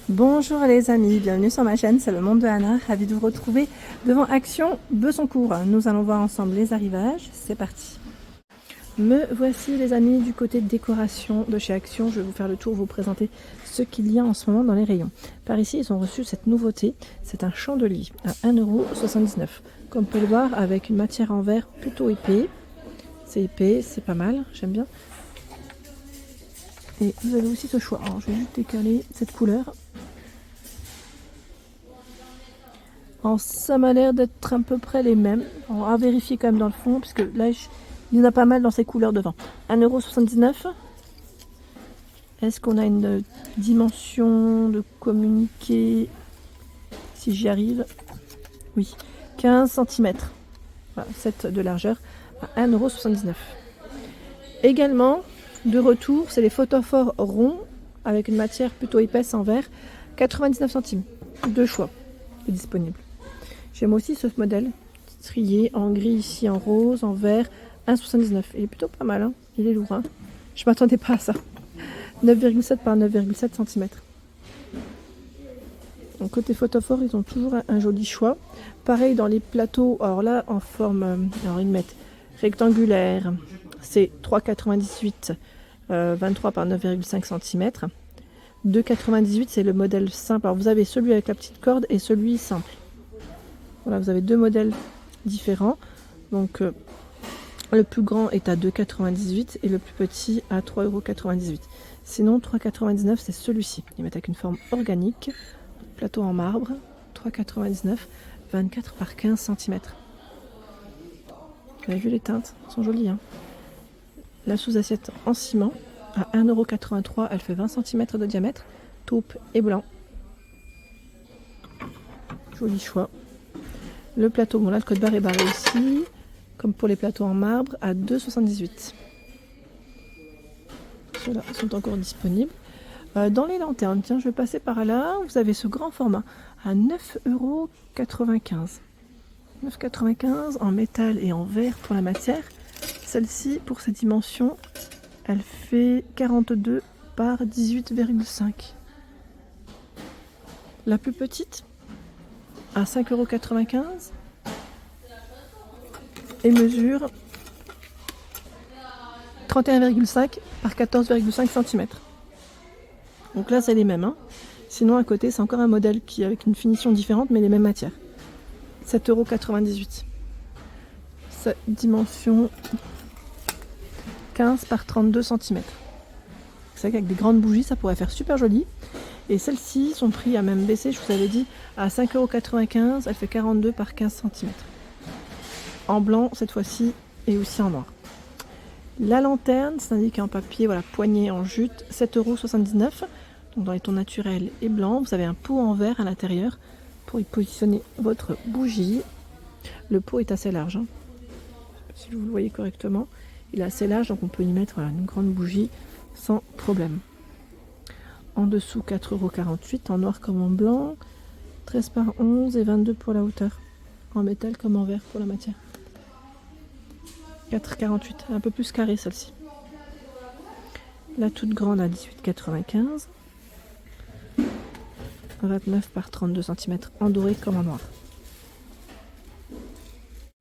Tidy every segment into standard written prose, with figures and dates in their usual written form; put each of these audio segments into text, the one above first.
Bonjour les amis, bienvenue sur ma chaîne, c'est le monde de Anna, ravi de vous retrouver devant Action Besoncourt. Nous allons voir ensemble les arrivages, c'est parti. Me voici les amis du côté de décoration de chez Action, je vais vous faire le tour, vous présenter ce qu'il y a en ce moment dans les rayons. Par ici ils ont reçu cette nouveauté, c'est un chandelier à 1,79 €. Comme vous pouvez le voir avec une matière en verre plutôt épais, c'est pas mal, j'aime bien. Et vous avez aussi ce choix, alors je vais juste décaler cette couleur. Alors, ça m'a l'air d'être à peu près les mêmes. On va vérifier quand même dans le fond, parce que là, il y en a pas mal dans ces couleurs devant. 1,79 €. Est-ce qu'on a une dimension de communiqué? Si j'y arrive. Oui, 15 cm. Voilà, 7 de largeur à 1,79 €. Également, de retour, c'est les photophores ronds avec une matière plutôt épaisse en verre. 99 centimes. Deux choix disponibles. J'aime aussi ce modèle, strié en gris ici, en rose, en vert, 1,79 €. Il est plutôt pas mal, hein. Il est lourd. Hein. Je m'attendais pas à ça. 9,7 par 9,7 cm. Donc, côté photophore, ils ont toujours un joli choix. Pareil dans les plateaux, alors là en forme, alors ils mettent rectangulaire, c'est 3,98, 23 par 9,5 cm. 2,98 c'est le modèle simple. Alors vous avez celui avec la petite corde et celui simple. Voilà, vous avez deux modèles différents. Donc le plus grand est à 2,98 et le plus petit à 3,98 €. Sinon 3,99 c'est celui-ci. Ils mettent avec une forme organique, plateau en marbre, 3,99, 24 par 15 cm. Vous avez vu les teintes, elles sont jolies. Hein. La sous-assiette en ciment à 1,83 €, elle fait 20 cm de diamètre, taupe et blanc. Joli choix. Le plateau, bon là le code barre est barré ici, comme pour les plateaux en marbre, à 2,78 €. Ceux-là sont encore disponibles. Dans les lanternes, tiens, je vais passer par là, vous avez ce grand format à 9,95 €. 9,95 € en métal et en verre pour la matière. Celle-ci, pour ses dimensions, elle fait 42 par 18,5. La plus petite, à 5,95 € et mesure 31,5 par 14,5 cm. Donc là, c'est les mêmes. Hein. Sinon, à côté, c'est encore un modèle qui avec une finition différente, mais les mêmes matières. 7,98 €. Sa dimension 15 par 32 cm. C'est vrai qu'avec des grandes bougies, ça pourrait faire super joli. Et celle-ci, son prix a même baissé, je vous avais dit, à 5,95 €. Elle fait 42 par 15 cm. En blanc, cette fois-ci, et aussi en noir. La lanterne, c'est indiqué en papier, voilà, poignée en jute, 7,79 €. Donc dans les tons naturels et blancs, vous avez un pot en verre à l'intérieur pour y positionner votre bougie. Le pot est assez large. Hein. Je sais pas si vous le voyez correctement. Il est assez large, donc on peut y mettre voilà, une grande bougie sans problème. En dessous, 4,48 € en noir comme en blanc, 13 par 11 et 22 pour la hauteur, en métal comme en verre pour la matière. 4,48 €, un peu plus carré celle-ci. La toute grande à 18,95 €, 29 par 32 cm en doré comme en noir.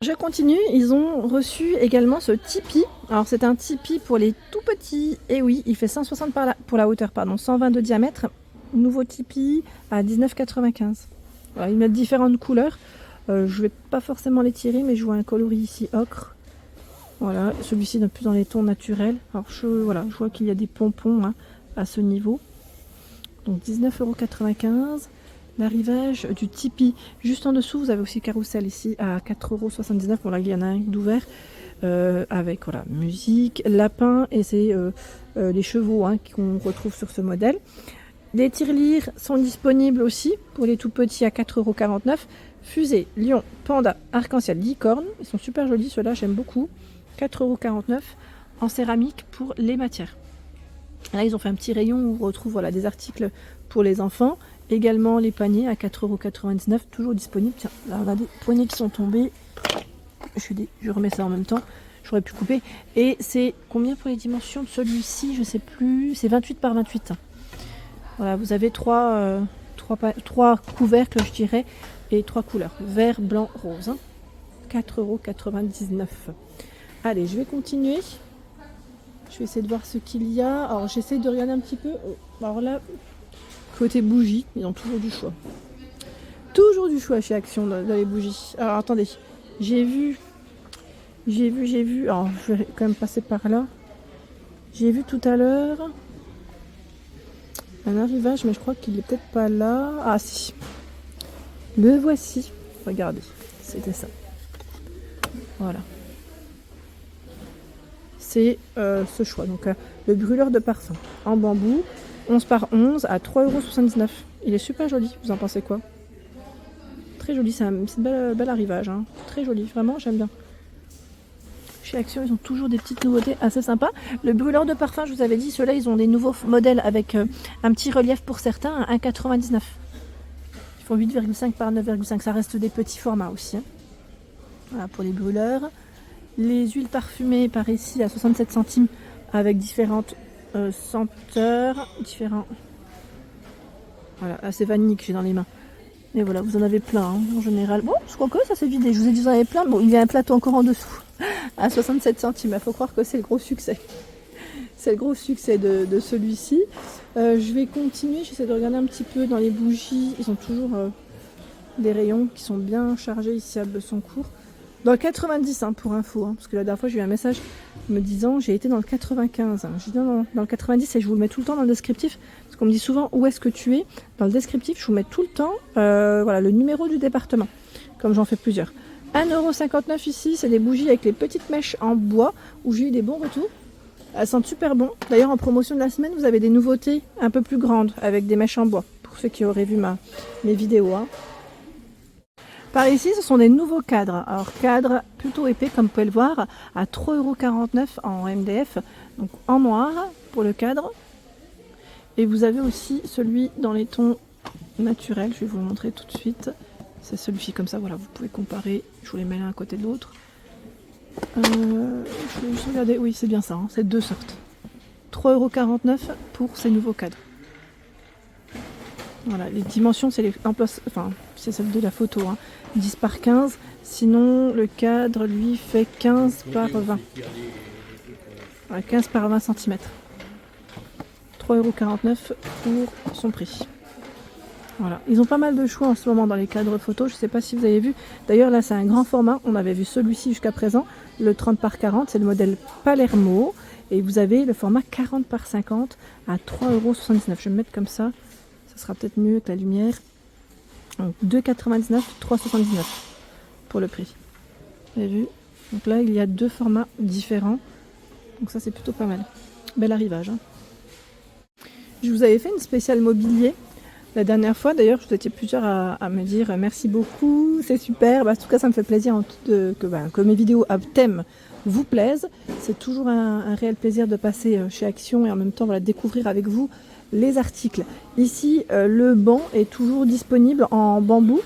Je continue, ils ont reçu également ce Tipeee. Alors c'est un Tipeee pour les tout petits, et oui, il fait 160 pour la hauteur, pardon, 120 de diamètre. Nouveau Tipeee à 19,95 €. Voilà, ils mettent différentes couleurs. Je vais pas forcément les tirer, mais je vois un coloris ici ocre. Voilà, celui-ci est plus dans les tons naturels. Alors je vois qu'il y a des pompons hein, à ce niveau. Donc 19,95 €. L'arrivage du Tipeee. Juste en dessous, vous avez aussi Carousel ici à 4,79 €. Bon là, il y en a un d'ouvert avec voilà, musique, lapin et c'est les chevaux hein, qu'on retrouve sur ce modèle. Les tirelires sont disponibles aussi pour les tout petits à 4,49 €. Fusée, lion, panda, arc-en-ciel, licorne. Ils sont super jolis, ceux-là, j'aime beaucoup. 4,49 € en céramique pour les matières. Là, ils ont fait un petit rayon où on retrouve voilà, des articles pour les enfants. Également les paniers à 4,99 €, toujours disponibles. Tiens, là on a des poignées qui sont tombées. Je remets ça en même temps. J'aurais pu couper. Et c'est combien pour les dimensions de celui-ci? Je sais plus. C'est 28 par 28. Voilà, vous avez trois couvercles, je dirais, et 3 couleurs. Vert, blanc, rose. Hein. 4,99 €. Allez, je vais continuer. Je vais essayer de voir ce qu'il y a. Alors, j'essaie de regarder un petit peu. Alors là, côté bougies, ils ont toujours du choix. Toujours du choix chez Action dans les bougies. Alors, attendez. J'ai vu. Alors, je vais quand même passer par là. J'ai vu tout à l'heure un arrivage, mais je crois qu'il est peut-être pas là. Ah, si. Le voici. Regardez. C'était ça. Voilà. C'est ce choix. Donc, le brûleur de parfum en bambou, 11 par 11 à 3,79 €. Il est super joli. Vous en pensez quoi? Très joli. C'est un bel arrivage. Hein. Très joli. Vraiment, j'aime bien. Chez Action, ils ont toujours des petites nouveautés assez sympas. Le brûleur de parfum, je vous avais dit, ceux-là, ils ont des nouveaux modèles avec un petit relief pour certains à 1,99 €. Ils font 8,5 par 9,5. Ça reste des petits formats aussi. Hein. Voilà pour les brûleurs. Les huiles parfumées par ici à 67 centimes avec différentes senteurs. Voilà, c'est vanille que j'ai dans les mains. Et voilà, vous en avez plein hein, en général. Bon, je crois que ça s'est vidé. Je vous ai dit, vous en avez plein. Bon, il y a un plateau encore en dessous à 67 centimes. Il faut croire que c'est le gros succès. C'est le gros succès de celui-ci. Je vais continuer. J'essaie de regarder un petit peu dans les bougies. Ils ont toujours des rayons qui sont bien chargés ici à Bessancourt. Dans le 90 hein, pour info, hein, parce que la dernière fois j'ai eu un message me disant j'ai été dans le 95. Hein. J'ai dit non, dans le 90 et je vous le mets tout le temps dans le descriptif, parce qu'on me dit souvent où est-ce que tu es. Dans le descriptif, je vous mets tout le temps voilà, le numéro du département, comme j'en fais plusieurs. 1,59 € ici, c'est des bougies avec les petites mèches en bois, où j'ai eu des bons retours. Elles sentent super bon. D'ailleurs en promotion de la semaine, vous avez des nouveautés un peu plus grandes, avec des mèches en bois, pour ceux qui auraient vu mes vidéos. Hein. Par ici, ce sont des nouveaux cadres. Alors, cadre plutôt épais, comme vous pouvez le voir, à 3,49 € en MDF. Donc, en noir pour le cadre. Et vous avez aussi celui dans les tons naturels. Je vais vous le montrer tout de suite. C'est celui-ci comme ça. Voilà, vous pouvez comparer. Je vous les mets l'un à côté de l'autre. Je vais juste regarder. Oui, c'est bien ça. Hein. C'est deux sortes. 3,49 € pour ces nouveaux cadres. Voilà, les dimensions, c'est c'est celle de la photo, hein. 10 par 15. Sinon, le cadre, lui, fait 15 par 20. Voilà, 15 par 20 cm. 3,49 € pour son prix. Voilà, ils ont pas mal de choix en ce moment dans les cadres photos. Je ne sais pas si vous avez vu. D'ailleurs, là, c'est un grand format. On avait vu celui-ci jusqu'à présent, le 30 par 40. C'est le modèle Palermo. Et vous avez le format 40 par 50 à 3,79 €. Je vais me mettre comme ça. Ça sera peut-être mieux avec la lumière. Donc 2,99 €, 3,79 € pour le prix. Vous avez vu? Donc là, il y a deux formats différents. Donc ça, c'est plutôt pas mal. Bel arrivage. Hein. Je vous avais fait une spéciale mobilier la dernière fois. D'ailleurs, vous étiez plusieurs à me dire merci beaucoup, c'est super. En tout cas, ça me fait plaisir que mes vidéos à thème vous plaisent. C'est toujours un réel plaisir de passer chez Action et en même temps voilà, découvrir avec vous les articles. Ici, le banc est toujours disponible en bambou.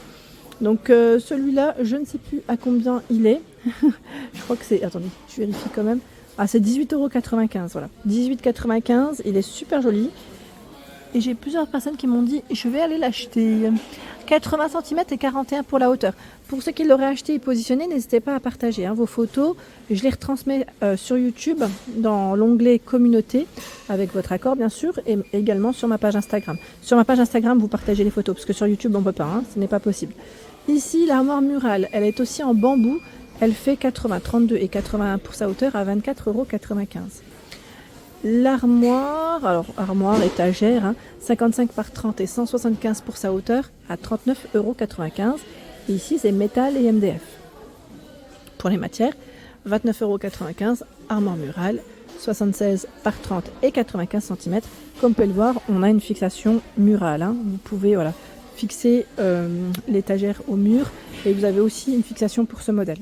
Donc celui-là, je ne sais plus à combien il est. Je crois que c'est... Attendez, je vérifie quand même. Ah, c'est 18,95 €. Voilà. 18,95 €. Il est super joli. Et j'ai plusieurs personnes qui m'ont dit je vais aller l'acheter. 80 cm et 41 pour la hauteur. Pour ceux qui l'auraient acheté et positionné, n'hésitez pas à partager vos photos. Je les retransmets sur YouTube dans l'onglet communauté, avec votre accord bien sûr, et également sur ma page Instagram. Sur ma page Instagram, vous partagez les photos, parce que sur YouTube, on ne peut pas, ce n'est pas possible. Ici, l'armoire murale, elle est aussi en bambou. Elle fait 80, 32 et 81 pour sa hauteur à 24,95 €. L'armoire, alors armoire, étagère, 55 par 30 et 175 pour sa hauteur à 39,95 €. Et ici, c'est métal et MDF. Pour les matières, 29,95 €, armoire murale, 76 par 30 et 95 cm. Comme vous pouvez le voir, on a une fixation murale. Vous pouvez fixer l'étagère au mur et vous avez aussi une fixation pour ce modèle.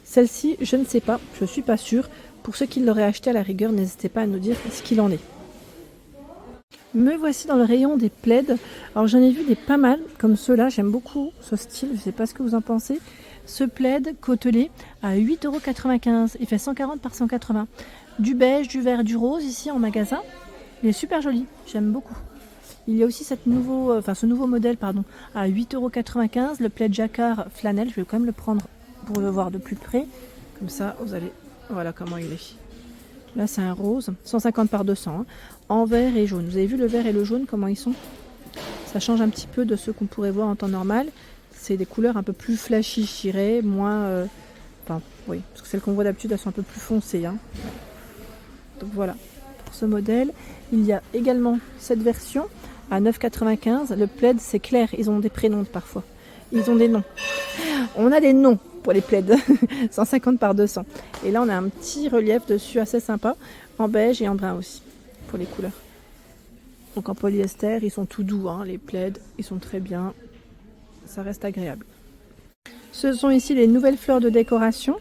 Celle-ci, je ne sais pas, je ne suis pas sûre. Pour ceux qui l'auraient acheté à la rigueur, n'hésitez pas à nous dire ce qu'il en est. Me voici dans le rayon des plaids. Alors j'en ai vu des pas mal, comme ceux-là, j'aime beaucoup ce style, je ne sais pas ce que vous en pensez. Ce plaid côtelé à 8,95 €, il fait 140 par 180. Du beige, du vert, du rose ici en magasin. Il est super joli, j'aime beaucoup. Il y a aussi ce nouveau modèle pardon, à 8,95 €, le plaid jacquard flanelle. Je vais quand même le prendre pour le voir de plus près. Comme ça, vous allez... Voilà comment il est. Là, c'est un rose, 150 par 200, hein, en vert et jaune. Vous avez vu le vert et le jaune, comment ils sont? Ça change un petit peu de ceux qu'on pourrait voir en temps normal. C'est des couleurs un peu plus flashy, je dirais, moins... Enfin, oui, parce que celles qu'on voit d'habitude, elles sont un peu plus foncées. Hein. Donc voilà, pour ce modèle. Il y a également cette version à 9,95 €. Le plaid, c'est clair, ils ont des prénoms parfois. Ils ont des noms. On a des noms pour les plaids, 150 par 200. Et là, on a un petit relief dessus assez sympa, en beige et en brun aussi, pour les couleurs. Donc en polyester, ils sont tout doux, hein, les plaids, ils sont très bien. Ça reste agréable. Ce sont ici les nouvelles fleurs de décoration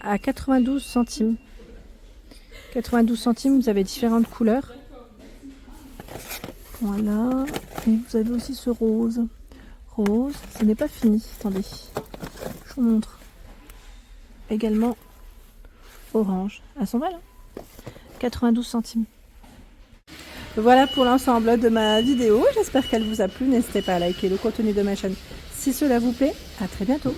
à 92 centimes. 92 centimes, vous avez différentes couleurs. Voilà. Et vous avez aussi ce rose. Rose, ce n'est pas fini. Attendez, je vous montre. Également orange. Elles sont belles, hein, 92 centimes. Voilà pour l'ensemble de ma vidéo. J'espère qu'elle vous a plu. N'hésitez pas à liker le contenu de ma chaîne si cela vous plaît. À très bientôt.